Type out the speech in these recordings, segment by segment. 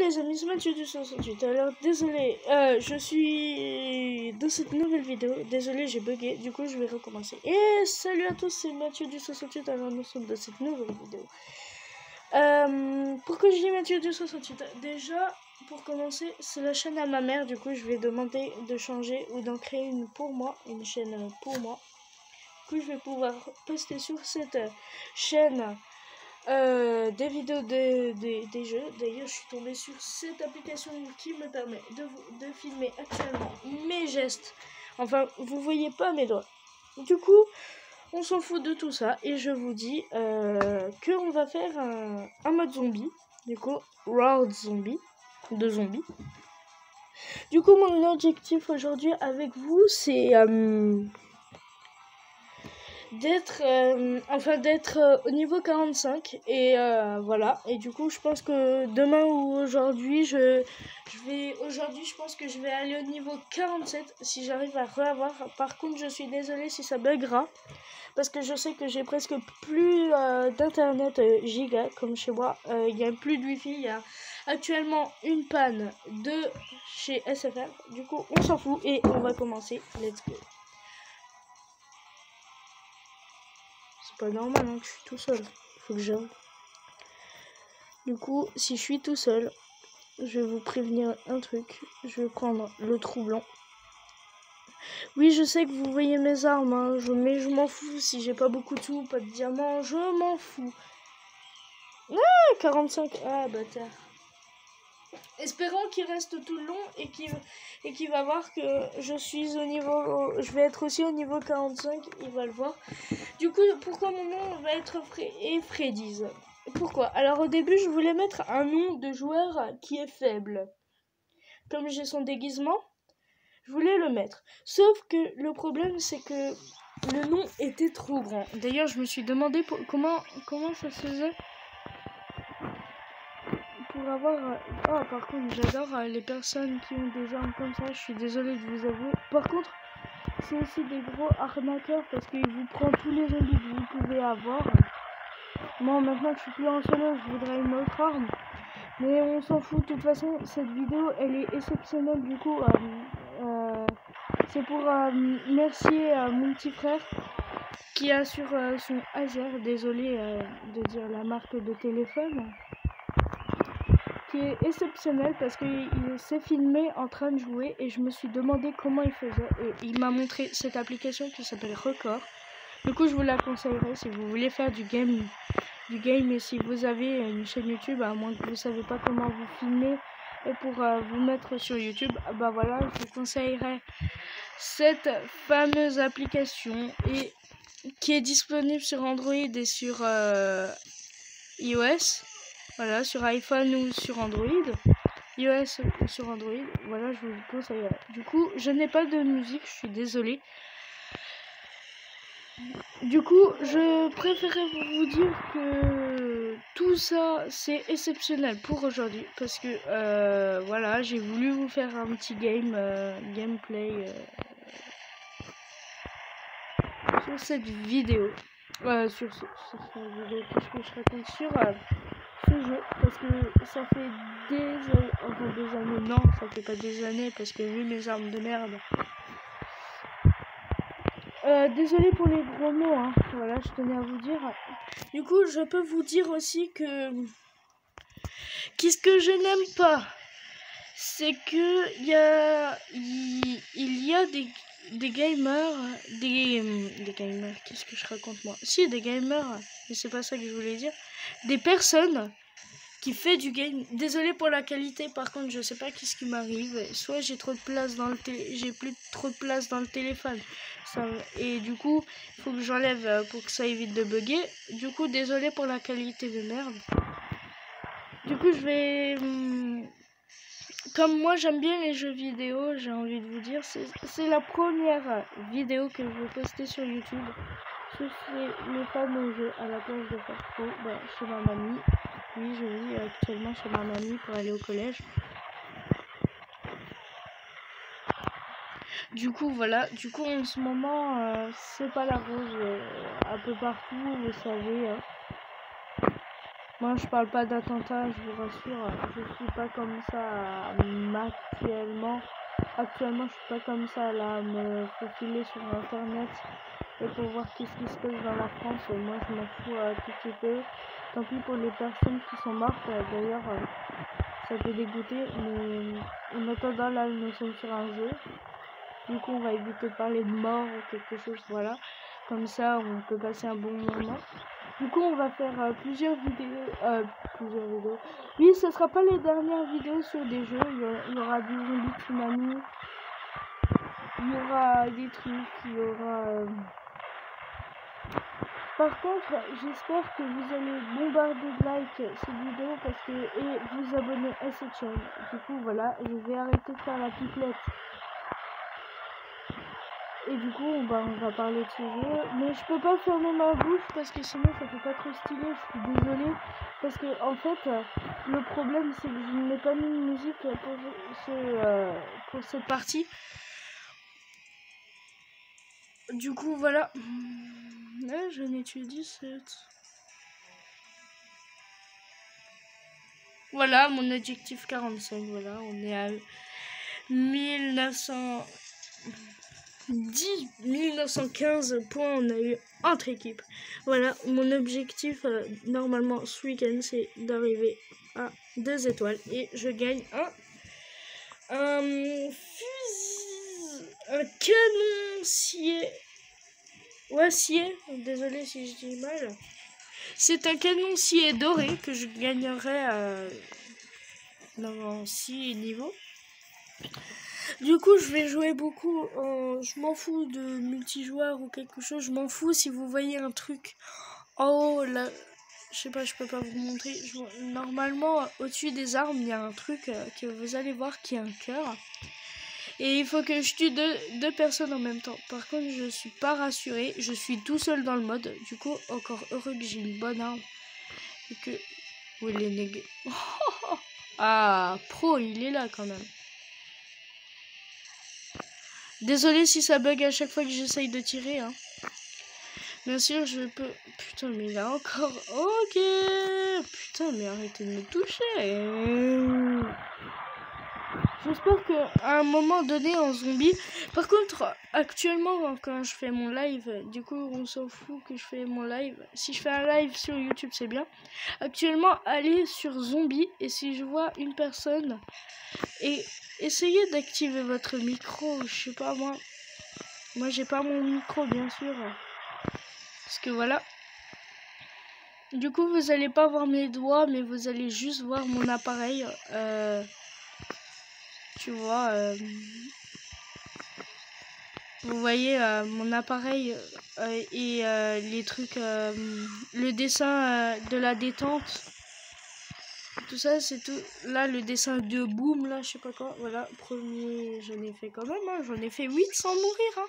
les amis, c'est Mathieu du 68. Alors désolé, je suis dans cette nouvelle vidéo. Désolé, j'ai bugué, du coup je vais recommencer. Et salut à tous, c'est Mathieu du 68. Alors nous sommes dans cette nouvelle vidéo. Pourquoi je dis Mathieu du 68? Déjà, pour commencer, c'est la chaîne à ma mère. Du coup, je vais demander de changer ou d'en créer une pour moi, une chaîne pour moi. Du coup, je vais pouvoir poster sur cette chaîne des vidéos des jeux. D'ailleurs, je suis tombée sur cette application qui me permet de filmer actuellement mes gestes. Enfin, vous voyez pas mes doigts. Du coup, on s'en fout de tout ça. Et je vous dis qu'on va faire un mode zombie. Du coup, World Zombie. De zombies. Du coup, mon objectif aujourd'hui avec vous, c'est d'être au niveau 45 et voilà. Et du coup je pense que demain ou aujourd'hui je pense que je vais aller au niveau 47 si j'arrive à reavoir. Par contre, je suis désolée si ça buggera parce que je sais que j'ai presque plus d'internet giga comme chez moi. Il y a plus de wifi, il y a actuellement une panne de chez SFR. Du coup on s'en fout et on va commencer. Let's go. C'est pas normal hein, que je suis tout seul. Faut que j'aille. Du coup, si je suis tout seul, je vais vous prévenir un truc. Je vais prendre le trou blanc. Oui, je sais que vous voyez mes armes, hein, mais je m'en fous. Si j'ai pas beaucoup de sous, pas de diamants, je m'en fous. Ah, 45. Ah, bâtard. Espérons qu'il reste tout le long et qu'il va voir que je suis au niveau... Je vais être aussi au niveau 45. Il va le voir. Du coup, pourquoi mon nom va être Freddy's? Pourquoi? Alors au début, je voulais mettre un nom de joueur qui est faible. Comme j'ai son déguisement, je voulais le mettre. Sauf que le problème, c'est que le nom était trop grand. D'ailleurs, je me suis demandé comment ça se faisait pour avoir... Ah, par contre, j'adore les personnes qui ont des armes comme ça. Je suis désolée de vous avouer. Par contre, c'est aussi des gros arnaqueurs parce qu'ils vous prennent tous les zombies que vous pouvez avoir. Moi, maintenant que je suis plus en solo, je voudrais une autre arme. Mais on s'en fout. De toute façon, cette vidéo, elle est exceptionnelle. Du coup, c'est pour remercier mon petit frère qui a sur son Acer, désolé de dire la marque de téléphone, qui est exceptionnel parce qu'il s'est filmé en train de jouer et je me suis demandé comment il faisait. Et il m'a montré cette application qui s'appelle Record. Du coup, je vous la conseillerais si vous voulez faire du game et si vous avez une chaîne YouTube, à moins que vous ne savez pas comment vous filmer et pour vous mettre sur YouTube, bah voilà, je vous conseillerais cette fameuse application et qui est disponible sur Android et sur iOS. Voilà, sur iPhone ou sur Android. iOS ou sur Android, voilà, je vous conseillerais. Du coup, je n'ai pas de musique, je suis désolée. Du coup, je préférais vous dire que tout ça, c'est exceptionnel pour aujourd'hui. Parce que, voilà, j'ai voulu vous faire un petit gameplay sur cette vidéo. Sur cette vidéo, qu'est-ce que je raconte sur ce jeu. Parce que ça fait des années, non, ça fait pas des années, parce que vu mes armes de merde... désolé pour les gros mots, hein. Voilà, je tenais à vous dire. Du coup, je peux vous dire aussi que... Qu'est-ce que je n'aime pas? C'est que il y a des gamers... Des gamers, qu'est-ce que je raconte moi? Si, des gamers, mais c'est pas ça que je voulais dire. Des personnes qui fait du game. Désolé pour la qualité, par contre, je sais pas qu'est-ce qui m'arrive. Soit j'ai trop de place dans le j'ai plus trop de place dans le téléphone. Et du coup, il faut que j'enlève pour que ça évite de bugger. Du coup, désolé pour la qualité de merde. Du coup, je vais... Comme moi, j'aime bien les jeux vidéo, j'ai envie de vous dire. C'est la première vidéo que je vais poster sur YouTube. Je fais les fameux jeux à la place de faire trop chez ma mamie. Oui, je vis actuellement chez ma mamie pour aller au collège. Du coup, voilà. Du coup, en ce moment, c'est pas la rose un peu partout, vous savez. Moi, je parle pas d'attentat, je vous rassure. Je suis pas comme ça actuellement. Actuellement, je suis pas comme ça là, à me faufiler sur Internet et pour voir qu'est-ce qui se passe dans la France. Moi, je m'en fous tout petit peu. Tant pis pour les personnes qui sont mortes. D'ailleurs, ça peut dégoûter, mais en attendant, là, nous sommes sur un jeu. Du coup, on va éviter de parler de mort ou quelque chose, voilà. Comme ça, on peut passer un bon moment. Du coup, on va faire plusieurs vidéos. Oui, ce sera pas les dernières vidéos sur des jeux. Il y aura du zombie tsunami. Il y aura des trucs. Il y aura... Par contre, j'espère que vous allez bombarder de likes cette vidéo et vous abonner à cette chaîne. Du coup, voilà, je vais arrêter de faire la pipelette. Et du coup, on va parler de ce jeu. Mais je peux pas fermer ma bouche parce que sinon ça fait pas trop stylé. Je suis désolée. Parce que en fait, le problème c'est que je n'ai pas mis de musique pour cette partie. Du coup, voilà. Là, j'en ai tué 17. Voilà, mon objectif 45. Voilà, on est à 1915 points, on a eu entre équipes. Voilà, mon objectif normalement ce week-end c'est d'arriver à 2 étoiles et je gagne un canoncier. Ouais, scié, désolé si je dis mal. C'est un canoncier doré que je gagnerai dans 6 niveaux. Du coup, je vais jouer beaucoup. Je m'en fous de multijoueur ou quelque chose. Je m'en fous si vous voyez un truc en haut là. Je sais pas, je peux pas vous montrer. Normalement, au-dessus des armes, il y a un truc que vous allez voir qui est un cœur. Et il faut que je tue deux personnes en même temps. Par contre, je suis pas rassurée. Je suis tout seul dans le mode. Du coup, encore heureux que j'ai une bonne arme. Et que... Où il est négué. Ah, pro, il est là quand même. Désolé si ça bug à chaque fois que j'essaye de tirer. Hein. Bien sûr, je peux... Putain, mais il a encore... Ok. Putain, mais arrêtez de me toucher. J'espère qu'à un moment donné en zombie... Par contre, actuellement, quand je fais mon live, du coup, on s'en fout que je fais mon live. Si je fais un live sur YouTube, c'est bien. Actuellement, allez sur zombie et si je vois une personne... Et essayez d'activer votre micro, je sais pas moi. Moi, j'ai pas mon micro, bien sûr. Parce que voilà. Du coup, vous allez pas voir mes doigts, mais vous allez juste voir mon appareil. Tu vois, vous voyez mon appareil et les trucs, le dessin de la détente. Tout ça, c'est tout. Là, le dessin de boom, là, je sais pas quoi. Voilà, premier, j'en ai fait quand même. Hein. J'en ai fait 8 sans mourir. Hein.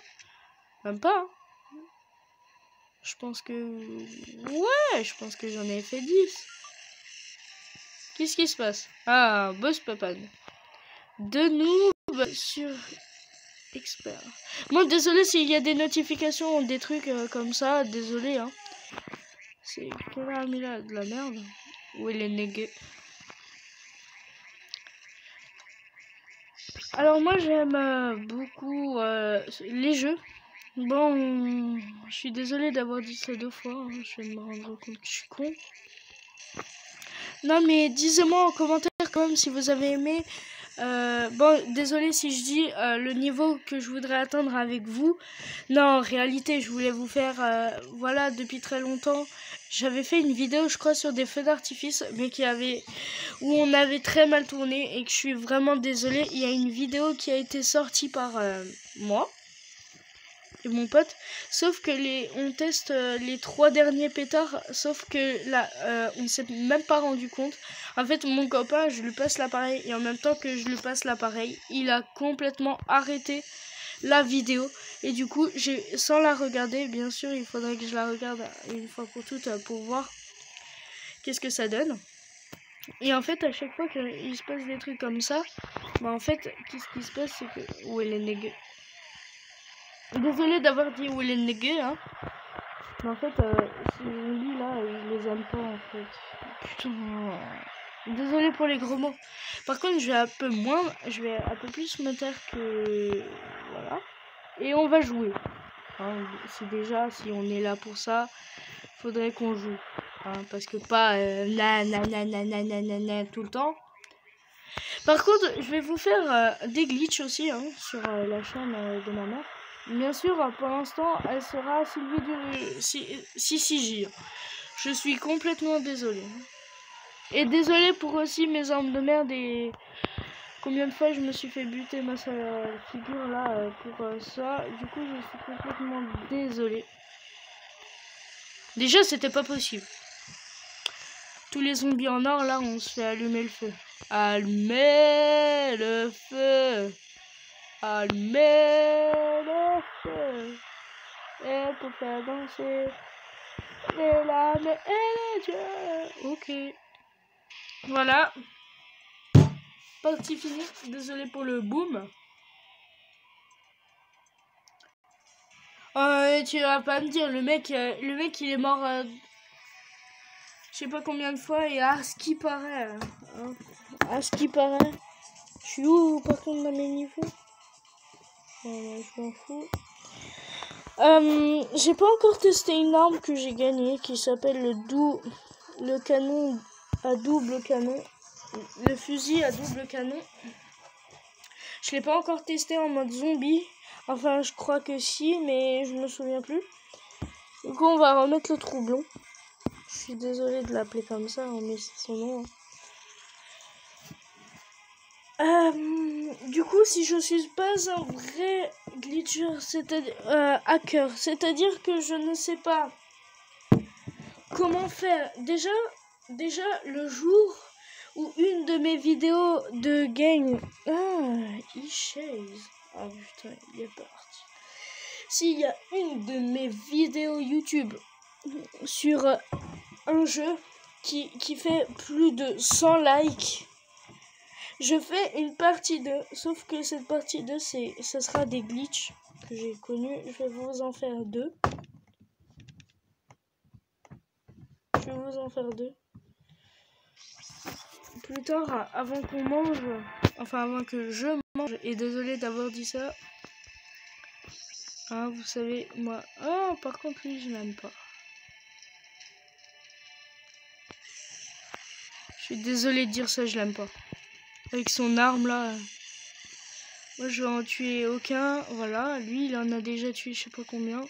Même pas. Hein. Je pense que... Ouais, je pense que j'en ai fait 10. Qu'est-ce qui se passe? Ah, boss papan. De noob sur expert. Bon, désolé s'il y a des notifications ou des trucs comme ça. Désolé, hein. C'est quelle arme là de la merde? Où il est négué? Alors moi j'aime beaucoup les jeux. Bon, je suis désolée d'avoir dit ça 2 fois. Hein. Je vais me rendre compte que je suis con. Non mais dites-moi en commentaire quand même si vous avez aimé. Bon, désolé si je dis le niveau que je voudrais atteindre avec vous. Non, en réalité, je voulais vous faire, voilà, depuis très longtemps. J'avais fait une vidéo, je crois, sur des feux d'artifice, mais où on avait très mal tourné et que je suis vraiment désolée. Il y a une vidéo qui a été sortie par moi et mon pote, sauf que on teste les 3 derniers pétards, sauf que là, on s'est même pas rendu compte. En fait, mon copain, je lui passe l'appareil et en même temps que je lui passe l'appareil, il a complètement arrêté la vidéo et du coup, sans la regarder, bien sûr, il faudrait que je la regarde une fois pour toutes pour voir qu'est-ce que ça donne. Et en fait, à chaque fois qu'il se passe des trucs comme ça, bah en fait, qu'est-ce qui se passe, c'est que... Où elle est néguée. Désolé d'avoir dit où il est négué, hein. Mais en fait, ces zombies là, je les aime pas en fait. Putain. Désolé pour les gros mots. Par contre, je vais un peu plus me taire que... Voilà. Et on va jouer. Hein, c'est déjà, si on est là pour ça, faudrait qu'on joue. Hein, parce que pas tout le temps. Par contre, je vais vous faire des glitches aussi hein, sur la chaîne de ma mère. Bien sûr, pour l'instant, elle sera Sylvie du... Si. Je suis complètement désolée. Et désolé pour aussi mes armes de merde et combien de fois je me suis fait buter ma figure là pour ça. Du coup, je suis complètement désolée. Déjà, c'était pas possible. Tous les zombies en or, là, on se fait allumer le feu. Allumer le feu. Allumer le feu. Et pour faire danser les lames et les dieux. Ok. Voilà. Partie finie. Désolé pour le boom. Tu vas pas me dire, le mec il est mort je sais pas combien de fois et à ce qui paraît. Hein. À ce qui paraît. Je suis où par contre dans mes niveaux? Je m'en fous. J'ai pas encore testé une arme que j'ai gagnée qui s'appelle le canon à double canon. Le fusil à double canon. Je l'ai pas encore testé en mode zombie. Enfin, je crois que si, mais je me souviens plus. Du coup, on va remettre le troublon. Je suis désolée de l'appeler comme ça, mais c'est son nom. Du coup, si je suis pas un vrai glitcher, c'est-à-dire hacker, c'est-à-dire que je ne sais pas comment faire. Déjà le jour où une de mes vidéos de game, e-chase. Ah putain, il est parti. S'il y a une de mes vidéos YouTube sur un jeu qui fait plus de 100 likes, je fais une partie 2, sauf que cette partie 2, ça sera des glitches que j'ai connus. Je vais vous en faire 2. Plus tard, avant qu'on mange, enfin avant que je mange, et désolé d'avoir dit ça. Hein, vous savez, moi... Oh, par contre, lui, je l'aime pas. Je suis désolé de dire ça, je l'aime pas. Avec son arme, là... Moi, je vais en tuer aucun. Voilà, lui, il en a déjà tué je sais pas combien.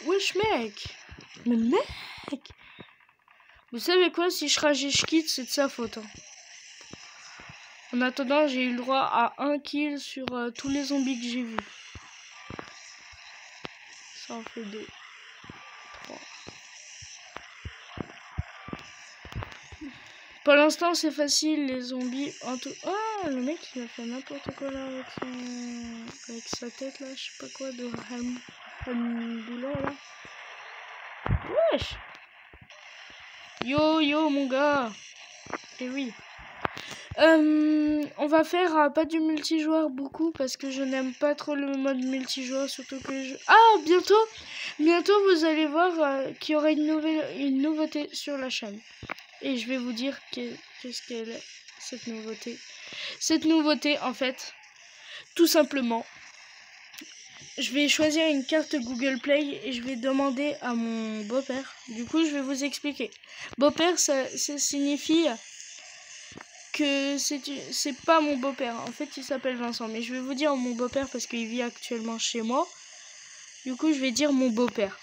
Wesh, mec! Mais mec! Vous savez quoi? Si je rage et je quitte, c'est de sa faute. Hein. En attendant, j'ai eu le droit à 1 kill sur tous les zombies que j'ai vus. Ça en fait 2. 3. Pour l'instant, c'est facile, les zombies. En tout... Oh, le mec, il a fait n'importe quoi là avec sa tête là. Je sais pas quoi de Hamdoullah là. Wesh! Yo, mon gars! Et oui. On va faire pas du multijoueur beaucoup parce que je n'aime pas trop le mode multijoueur, surtout que je... Ah, bientôt vous allez voir qu'il y aura une nouveauté sur la chaîne. Et je vais vous dire qu'est-ce qu'elle est, cette nouveauté. Cette nouveauté, en fait, tout simplement, je vais choisir une carte Google Play et je vais demander à mon beau-père. Du coup, je vais vous expliquer. Beau-père, ça signifie... que c'est pas mon beau-père. En fait, il s'appelle Vincent. Mais je vais vous dire mon beau-père parce qu'il vit actuellement chez moi. Du coup, je vais dire mon beau-père.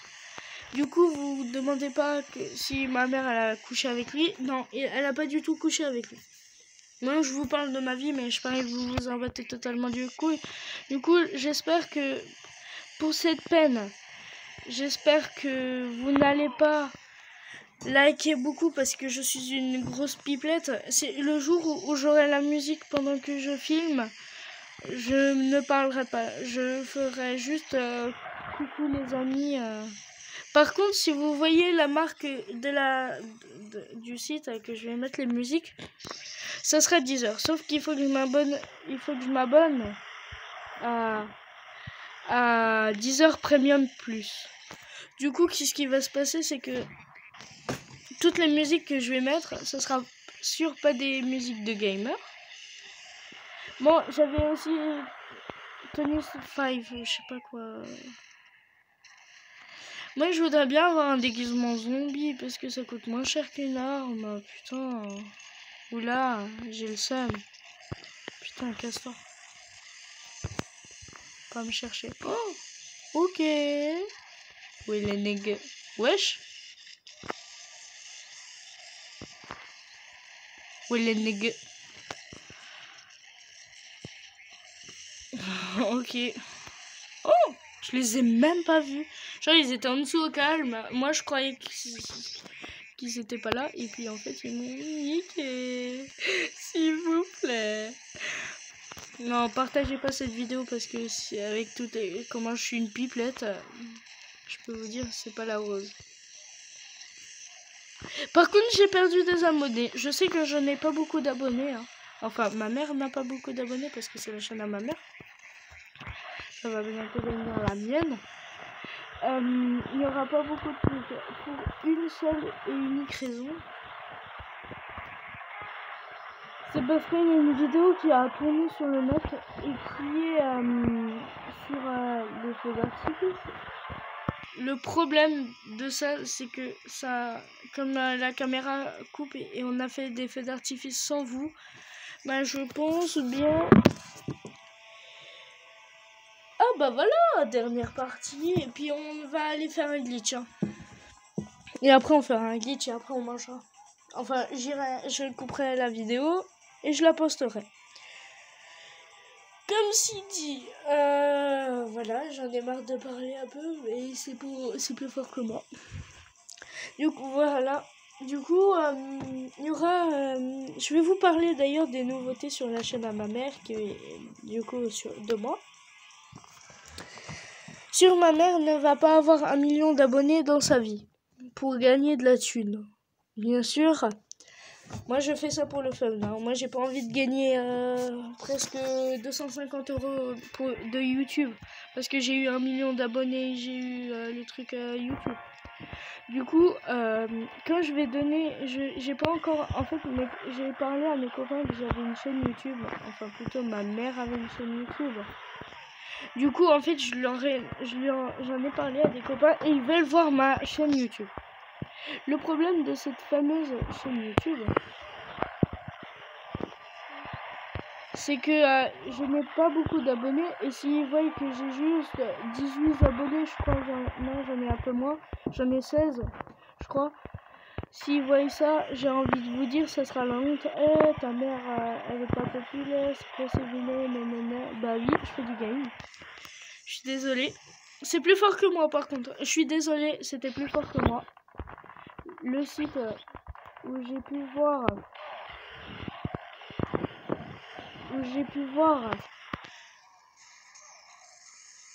Du coup, vous vous demandez pas que si ma mère elle a couché avec lui. Non, elle a pas du tout couché avec lui. Moi, je vous parle de ma vie, mais je parie que vous vous en battez totalement du coup. Du coup, j'espère que pour cette peine, j'espère que vous n'allez pas likez beaucoup parce que je suis une grosse pipelette. C'est le jour où j'aurai la musique pendant que je filme. Je ne parlerai pas. Je ferai juste coucou les amis. Par contre, si vous voyez la marque du site que je vais mettre les musiques, ça sera 10 heures. Sauf qu'il faut que je m'abonne. Il faut que je m'abonne à 10h Premium Plus. Du coup, ce qui va se passer, c'est que toutes les musiques que je vais mettre, ce sera sûr pas des musiques de gamer. Bon, j'avais aussi Tony 5, je sais pas quoi. Moi, je voudrais bien avoir un déguisement zombie parce que ça coûte moins cher qu'une arme. Putain. Oula, j'ai le seum. Putain, casse-toi. Pas me chercher. Oh, ok. Oui, les nègres. Wesh. Oui, les nègres. Ok. Oh, je les ai même pas vus. Genre, ils étaient en dessous au calme. Moi, je croyais qu'ils étaient pas là. Et puis, en fait, ils m'ont niqué. S'il vous plaît. Non, partagez pas cette vidéo parce que avec tout comment je suis une pipelette, je peux vous dire c'est pas la rose. Par contre, j'ai perdu des abonnés. Je sais que je n'ai pas beaucoup d'abonnés. Hein. Enfin, ma mère n'a pas beaucoup d'abonnés parce que c'est la chaîne à ma mère. Ça va bientôt devenir la mienne. Il n'y aura pas beaucoup de trucs pour une seule et unique raison. C'est parce qu'il y a une vidéo qui a tourné sur le net et qui est sur les feux d'artifice. Le problème de ça, c'est que ça, comme la caméra coupe et on a fait des feux d'artifice sans vous, bah je pense bien. Ah bah voilà, dernière partie, et puis on va aller faire un glitch. Hein. Et après on fera un glitch et après on mangera. Enfin, je couperai la vidéo et je la posterai. Comme si dit, voilà, j'en ai marre de parler un peu, mais c'est plus fort que moi. Du coup, voilà. Du coup, il y aura. Je vais vous parler d'ailleurs des nouveautés sur la chaîne à ma mère, qui est du coup de moi. Sur ma mère ne va pas avoir 1 million d'abonnés dans sa vie pour gagner de la thune. Bien sûr. Moi, je fais ça pour le fun. Hein. Moi, j'ai pas envie de gagner presque 250 € de YouTube. Parce que j'ai eu 1 million d'abonnés, j'ai eu le truc YouTube. Du coup, quand je vais donner... J'ai pas encore... En fait, j'ai parlé à mes copains que j'avais une chaîne YouTube. Enfin, plutôt, ma mère avait une chaîne YouTube. Du coup, en fait, j'en ai parlé à des copains et ils veulent voir ma chaîne YouTube. Le problème de cette fameuse chaîne YouTube... c'est que je n'ai pas beaucoup d'abonnés et s'ils voient que j'ai juste 18 abonnés, je crois, j'en ai un peu moins, j'en ai 16, je crois. S'ils voient ça, j'ai envie de vous dire, ça sera la honte. Ta mère, elle est pas populaire, c'est quoi ces vidéos, nanana. Bah oui, je fais du game. Je suis désolée. C'est plus fort que moi par contre. Je suis désolée, c'était plus fort que moi. Le site où j'ai pu voir...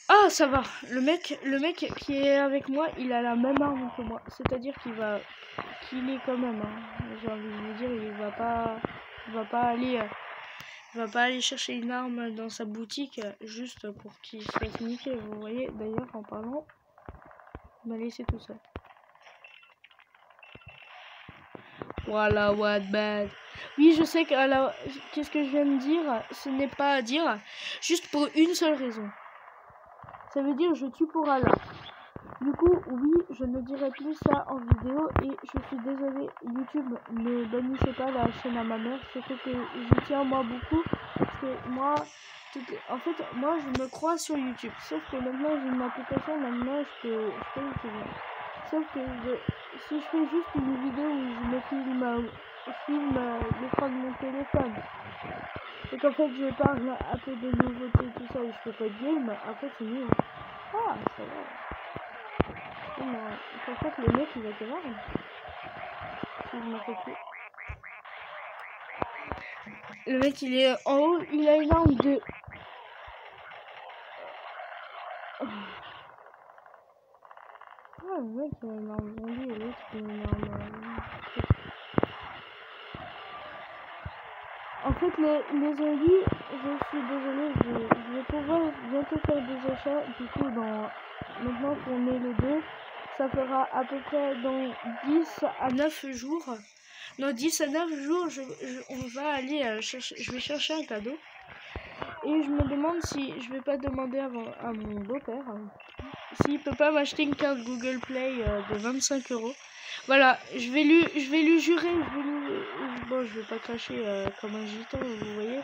Ah, ça va. Le mec qui est avec moi, il a la même arme que moi. C'est-à-dire qu'il est quand même. Hein. J'ai envie de vous dire, il va pas aller chercher une arme dans sa boutique juste pour qu'il se fasse niquer. Vous voyez. D'ailleurs, en parlant, il m'a laissé tout seul. Voilà, what bad. Oui, je sais que qu'est-ce que je viens de dire, ce n'est pas à dire, juste pour une seule raison. Ça veut dire je tue pour Allah. Du coup, oui, je ne dirai plus ça en vidéo et je suis désolée, YouTube, ne bannissez pas la chaîne à ma mère, surtout que j'y tiens moi beaucoup, parce que moi, en fait, moi je me crois sur YouTube, sauf que maintenant j'ai une application, maintenant je peux YouTube. Sauf que si je fais juste une vidéo où je me filme l'écran de mon téléphone, et qu'en fait je parle un peu de nouveautés, tout ça, et je fais pas de game, après c'est nul. Ah, ça va. En fait, le mec il va te voir. Si je me fais tuer. Le mec il est en haut, il a une arme de. Ah, le mec il a une arme zombie et l'autre il a une arme. En fait, les zombies, je suis désolée, je vais pouvoir bientôt faire des achats. Du coup, maintenant qu'on est le 2, ça fera à peu près dans 10 à 9 jours. Dans 10 à 9 jours, on va aller chercher, je vais chercher un cadeau. Et je me demande si je vais pas demander à mon beau-père s'il peut pas m'acheter une carte Google Play de 25 €. Voilà, je vais lui jurer, bon, je vais pas cracher comme un gitan, vous voyez.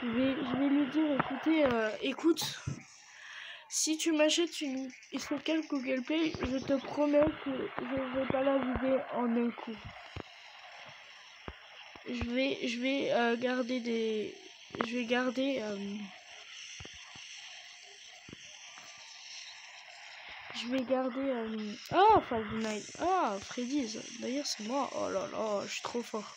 Je vais lui dire, écoutez, écoute, si tu m'achètes une carte Google Play, je te promets que je vais pas la vider en un coup. Je vais garder des... Je vais garder... Oh, Five Nights. Ah, Freddy's. D'ailleurs, c'est moi. Oh là là, je suis trop fort.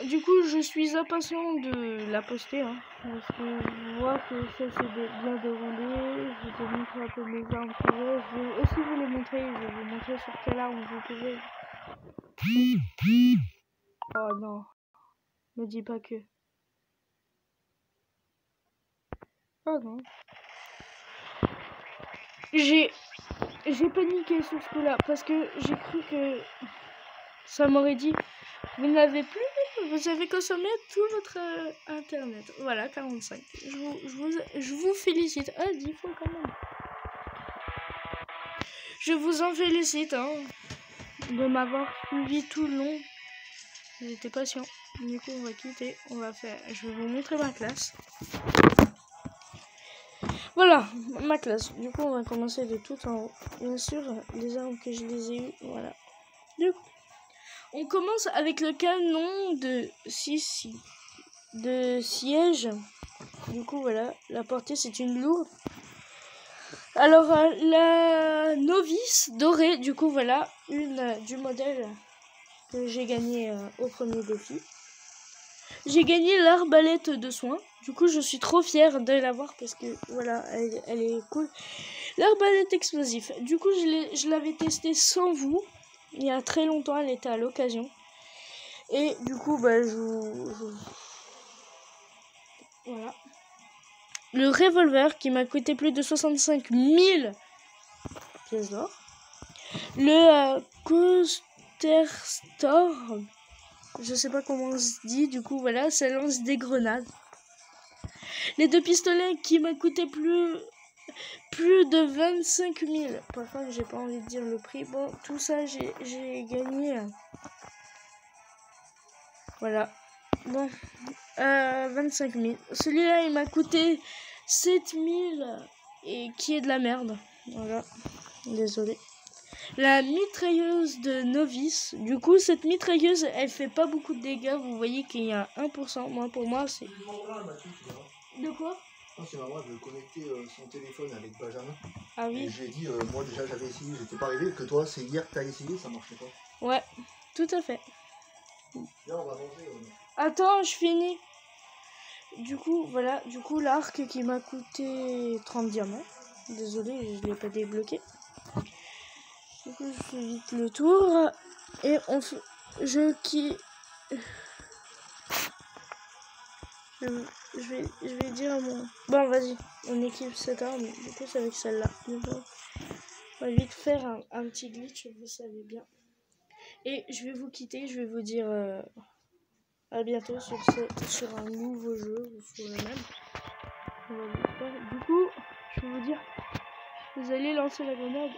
Du coup, je suis impatient de la poster. Hein, parce que je vois que ça s'est bien déroulé. Je vous ai montré un peu mes armes que j'ai. Je vais aussi vous les montrer. Je vais vous montrer sur quelle arme vous pouvez. Oh non. Me dis pas que. Oh non. J'ai paniqué sur ce coup-là parce que j'ai cru que ça m'aurait dit vous n'avez plus, vous avez consommé tout votre internet. Voilà, 45. Je vous félicite. Ah, 10 fois quand même. Je vous en félicite hein, de m'avoir suivi tout le long. J'étais patient. Du coup, on va quitter. On va faire. Je vais vous montrer ma classe. Voilà, ma classe. Du coup, on va commencer de tout en haut. Bien sûr, les armes que je les ai eues. Voilà. Du coup, on commence avec le canon de siège. Du coup, voilà. La portée, c'est une lourde. Alors, la novice dorée. Du coup, voilà. Une du modèle que j'ai gagné au premier défi. J'ai gagné l'arbalète de soin. Du coup, je suis trop fière de l'avoir parce que voilà, elle est cool. L'arbalète explosif. Du coup, je l'avais testée sans vous. Il y a très longtemps, elle était à l'occasion. Et du coup, bah, voilà. Le revolver qui m'a coûté plus de 65 000 pièces d'or. Le Coaster Store. Je sais pas comment on se dit, du coup voilà, ça lance des grenades. Les 2 pistolets qui m'a coûté plus de 25 000. Par contre, j'ai pas envie de dire le prix. Bon, tout ça, j'ai gagné. Voilà. Bon, 25 000. Celui-là, il m'a coûté 7 000 et qui est de la merde. Voilà, désolé. La mitrailleuse de novice. Du coup, cette mitrailleuse, elle fait pas beaucoup de dégâts. Vous voyez qu'il y a 1%. Moi, pour moi, c'est... De quoi? C'est maman, elle veut connecter son téléphone avec Benjamin. Ah oui. Et je lui ai dit, moi déjà j'avais essayé, j'étais pas arrivé. Que toi, c'est hier que t'as essayé, ça marchait pas. Ouais, tout à fait. Là, on va manger. Attends, je finis. Du coup, voilà. Du coup, l'arc qui m'a coûté 30 diamants. Désolé, je l'ai pas débloqué. Du coup, je fais vite le tour. Et on fait... Je vais dire à mon... Bon, vas-y. On équipe cette arme. Du coup, c'est avec celle-là. On va vite faire un petit glitch, vous savez bien. Et je vais vous quitter. Je vais vous dire à bientôt sur un nouveau jeu. Ou sur le même. Du coup, je vais vous dire... Vous allez lancer la grenade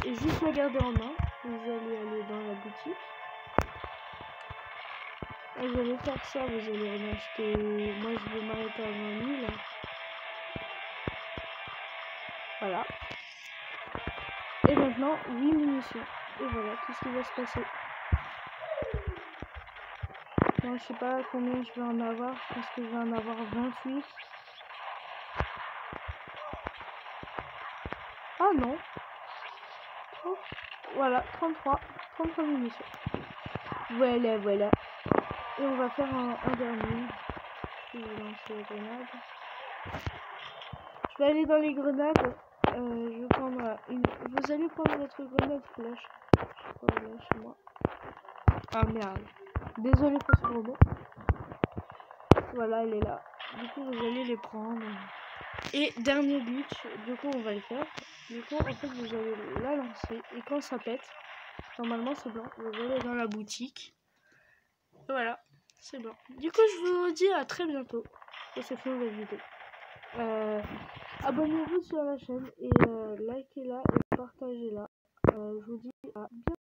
et juste la garder en main. Vous allez aller dans la boutique. Vous allez faire ça, vous allez en acheter. Moi je vais m'arrêter à 20 000. Voilà. Et maintenant, 8 munitions. Et voilà, tout ce qui va se passer. Non, je sais pas combien je vais en avoir. Je pense que je vais en avoir 28. Ah non. Oh, voilà, 33 munitions. Voilà, voilà. Et on va faire un dernier. Je vais lancer la grenade. Je vais aller dans les grenades. Je vais prendre une. Vous allez prendre votre grenade flash. Je crois là chez moi. Ah merde. Désolé pour ce robot. Voilà, elle est là. Du coup, vous allez les prendre. Et dernier but, du coup, on va le faire. Du coup, en fait, vous allez la lancer. Et quand ça pète, normalement, c'est blanc. Vous allez dans la boutique. Et voilà, c'est blanc. Du coup, je vous dis à très bientôt pour cette nouvelle vidéo. Abonnez-vous sur la chaîne et likez-la et partagez-la. Je vous dis à bientôt.